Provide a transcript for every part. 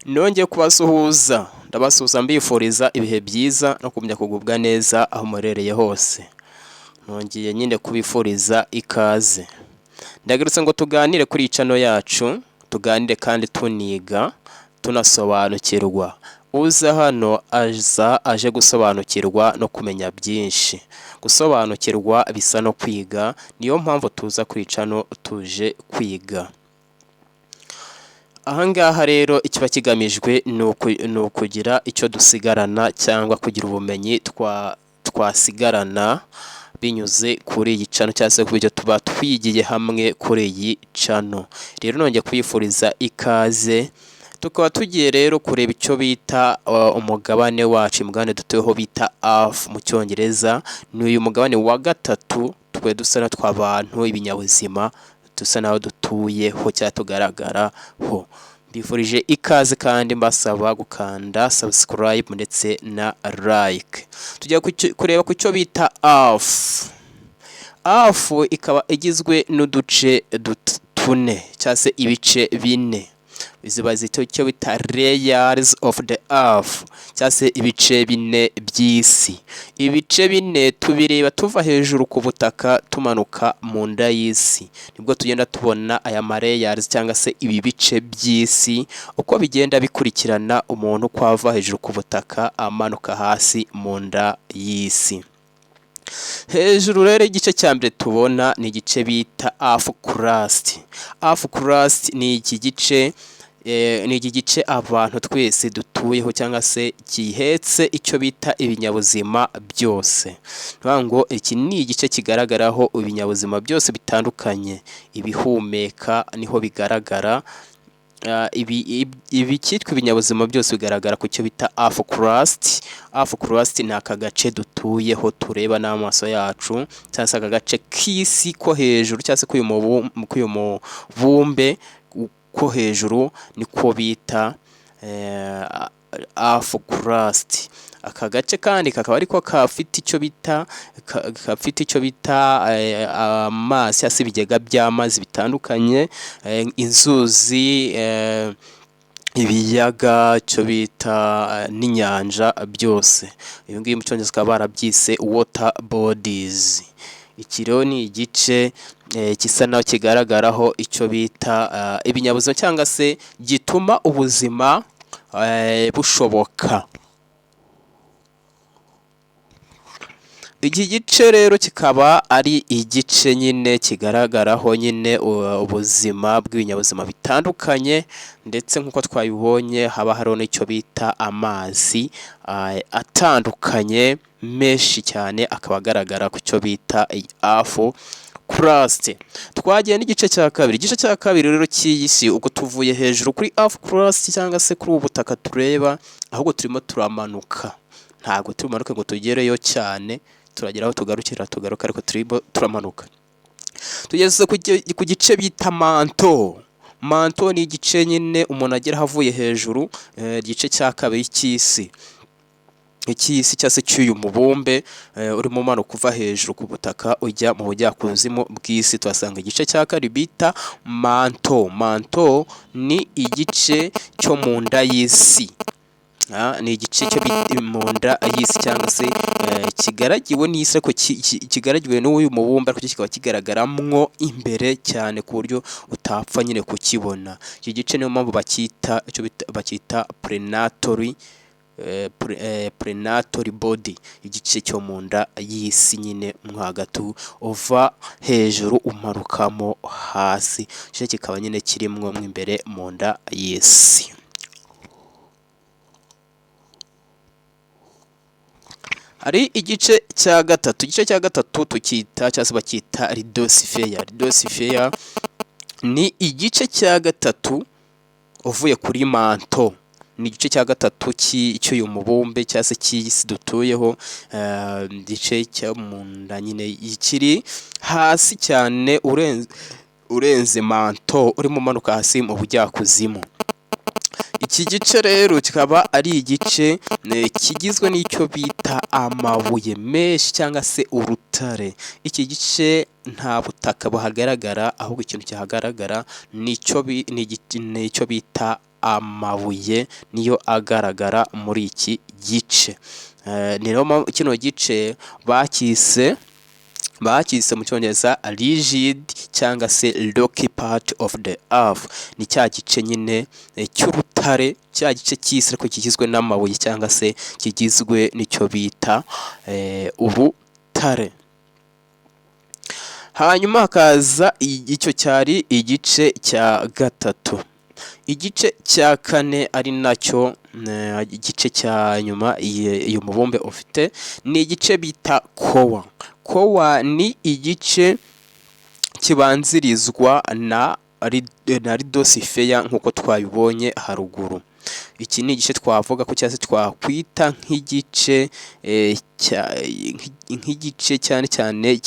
Nongeye kubasuhuza, ndabasuhuza mbifuriza ibihe byiza no kumenya kugubwa neza aho murereye hose. Nongeye nyine kubifuriza ikaze. Ndagarutse ngo tuganire kuri channel yacu, tuganire kandi tuniga, tunasobanukirwa. Uza hano aje gusobanukirwa no kumenya byinshi. Gusobanukirwa bisa no kwiga, niyo mpamvu tuza kuri channel tuje kwiga. Ahangaha rero ikiba kigamijwe ni ukugira icyo dusigarana cyangwa kugira ubumenyi twasigarana binyuze kuri iyi channel cyangwa se kubyo tuba twigiye hamwe kuri iyi channel. Rero nongeye kwifuriza ikaze, tukaba tugiye rero kureba icyo bita umugabane wacu, umugabane dutuyeho bita Earth mu cyongereza. Ni uyu mugabane wa gatatu twe dusa na tw'abantu, ibinyabuzima dusa naho dutuyeho cyangwa tugaragaraho. Mbifurije ikaze kandi mbasaba gukanda subscribe ndetse na like. Tujya kureba ku cyo bita Earth. Earth ikaba igizwe n'uduce tune cyangwa se ibice bine. Ziba icyo bita layers of the earth cyangwa se ibice bine by'isi. Ibice bine tubireba tuva hejuru ku butaka tumanuka mu nda y'isi, nibwo tugenda tubona aya layers cyangwa se ibi bice by'isi uko bigenda bikurikirana umuntu kwava hejuru ku butaka amanuka hasi mu nda y'isi. Hejuru rero igice cya mbere tubona ni igice bita Earth crust. Earth crust ni iki gice abantu twese dutuyeho cyangwa se gihetse icyo bita ibinyabuzima byose. Ngo iki ni igice kigaragaraho ibinyabuzima byose bitandukanye, ibihumeka niho bigaragara. Ibi cyitwa ibinyabuzima byose bigaragara ku cyo bita Earth crust. Earth crust ni aka gace dutuyeho tureba n'amaso yacu, cyangwa se aka gace k'isi ko hejuru cyangwa se k'uyu mubumbe ko hejuru niko bita Earth crust. Aka gace kandi kakaba ariko kafite icyo bita amazi cyangwa se ibigega by'amazi bitandukanye, inzuzi, ibiyaga, cyo bita n'inyanja byose. Ibi ngibi mu cyongereza bakaba barabyise water bodies. Iki rero ni igice gisa naho kigaragaraho icyo bita ibinyabuzima cyangwa se gituma ubuzima bushoboka. Iki gice rero kikaba ari igice nyine kigaragaraho nyine ubuzima bw'ibinyabuzima bitandukanye, ndetse nk'uko twabibonye haba hariho n'icyo bita amazi atandukanye menshi cyane, akaba agaragara ku cyo bita Earth crust. Twagiye n'igice cya kabiri. Igice cya kabiri rero cy'iyi si, ubwo tuvuye hejuru kuri Earth crust cyangwa se kuri ubu butaka tureba, ahubwo turimo turamanuka. Ntabwo tumanuka ngo tugereyo cyane, turagera aho tugaruka ariko turamanuka. Tugeze ku gice bita manto. Manto ni igice nyine umuntu agera ahavuye hejuru, igice cya kabiri cy'isi. Icy'isi cyangwa se cy'uyu mubumbe urimo umanuka uva hejuru ku butaka ujya mu bujyakuzimu bw'isi, tuhasanga igice cya kabiri bita manto. Manto ni igice cyo mu nda y'isi. Ni igice cyo mu nda y'isi cyangwa se kigaragiwe n'isi, ariko kigaragiwe n'uyu mubumbe, ariko kikaba kigaragaramo imbere cyane ku buryo utapfa nyine kukibona. Iki gice niyo mpamvu bakita prenatory body, igice cyo mu nda y'isi nyine mo hagati uva hejuru umarukamo hasi. Igice kikaba nyine kirimo imbere mu nda y'isi. Hari igice cya gatatu. Igice cya gatatu tukita cyangwa se bakita Lithosphere. Lithosphere ni igice cya gatatu uvuye kuri manto. Ni igice cya gatatu cy'uyu mubumbe cyangwa se cy'isi dutuyeho, igice cyo mu nda nyine kiri hasi cyane urenze manto, urimo umanuka hasi mu bujyakuzimu. Iki gice rero kikaba ari igice kigizwe n'icyo bita amabuye menshi cyangwa se urutare. Iki gice nta butaka buhagaragara, ahubwo ikintu kihagaragara nicyo bita amabuye niyo agaragara muri iki gice. Niyo kino gice bakise mu cyongereza rigid cyangwa se rocky part of the earth. Ni cya gice nyine cy'urutare, cya gice cy'isi ariko kigizwe n'amabuye cyangwa se kigizwe n'icyo bita urutare. Hanyuma hakaza icyo cyari igice cya gatatu. Igice cya kane ari nacyo igice cya nyuma uyu mubumbe ufite, ni igice bita core. Core ni igice kibanzirizwa na ridosifeya nk'uko twabibonye haruguru. Iki ni igice twavuga ko cyangwa se twakwita nk'igice cyane cyane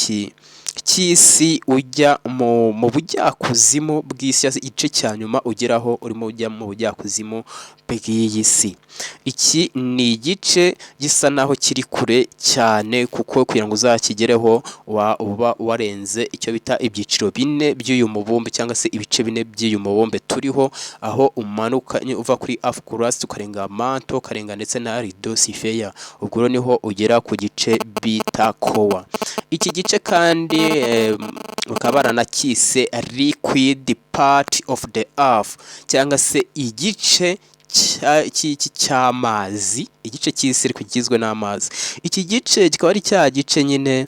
cy'isi ujya mu bujyakuzimu bw'isi, igice cya nyuma ugeraho urimo ujya mu bujyakuzimu bw'iyi si. Iki ni igice gisa naho kiri kure cyane, kuko kugira ngo uzakigereho uba warenze icyo bita ibyiciro bine by'uyu mubumbe cyangwa se ibice bine by'uyu mubumbe turiho, aho umanuka uva kuri earth crust ukarenga mantle ukarenga ndetse na ridosifeya, ubwo niho ugera ku gice bita core. Iki gice kandi bakaba baranakise liquid part of the earth cyangwa se igice cy'amazi, igice cy'isi ariko kigizwe n'amazi. Iki gice kikaba ari cya gice nyine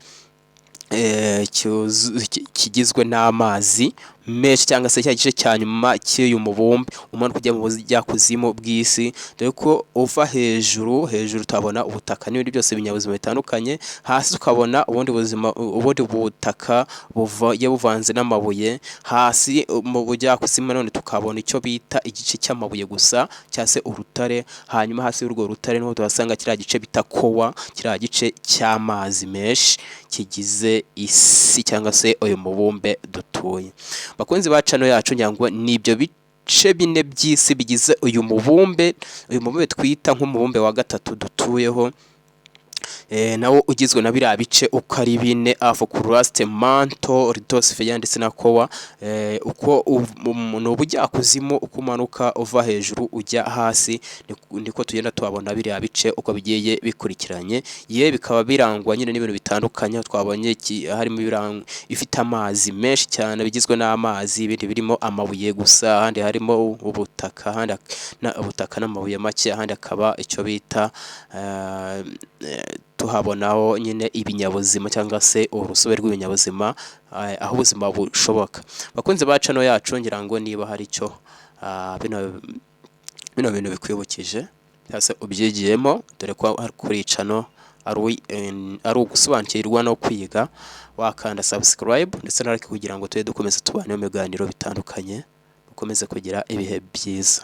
kigizwe n'amazi menshi cyangwa se cya gice cya nyuma cy'uyu mubumbe umanuka ujya mu bujyakuzimu bw'isi, dore ko uva hejuru utabona ubutaka n'ibindi byose binyabuzima bitandukanye, hasi tukabona ubundi butaka buvanze n'amabuye, hasi mu bujyakuzimu none tukabona icyo bita igice cy'amabuye gusa cyangwa se urutare, hanyuma hasi y'urwo rutare niho tuhasanga kiriya gice bita core, kiriya gice cy'amazi menshi kigize isi cyangwa se uyu mubumbe dutuye. Bakunzi ba channel yacu nyango nibyo bice bine by'isi bigize uyu mubumbe twita nk'umubumbe wa gatatu dutuyeho, nawo ugizwe na biriya bice uko ari bine: earth crust, mantle, ridosifeya ndetse na core. Uko ni ubujyakuzimu uko umanuka uva hejuru ujya hasi, niko tugenda tubabona biriya bice uko bigiye bikurikiranye. Bikaba birangwa nyine n'ibintu bitandukanye, twabonye harimo ibiranga ifite amazi menshi cyane bigizwe n'amazi, ibindi birimo amabuye gusa, ahandi harimo ubutaka, ubutaka n'amabuye make, ahandi akaba icyo bita tuhabonaho nyine ibinyabuzima cyangwa se urusobe rw'ibinyabuzima, aho ubuzima bushoboka. Bakunze ba channel yacu ngira ngo niba hari icyo bino bintu bikwibukije cyangwa se ubyigiyemo, dore ko kuri channel ari ugusobanukirwa no kwiga, wakanda subscribe ndetse na like kugira ngo tujye dukomeza tubane mu biganiro bitandukanye, dukomeze kugira ibihe byiza.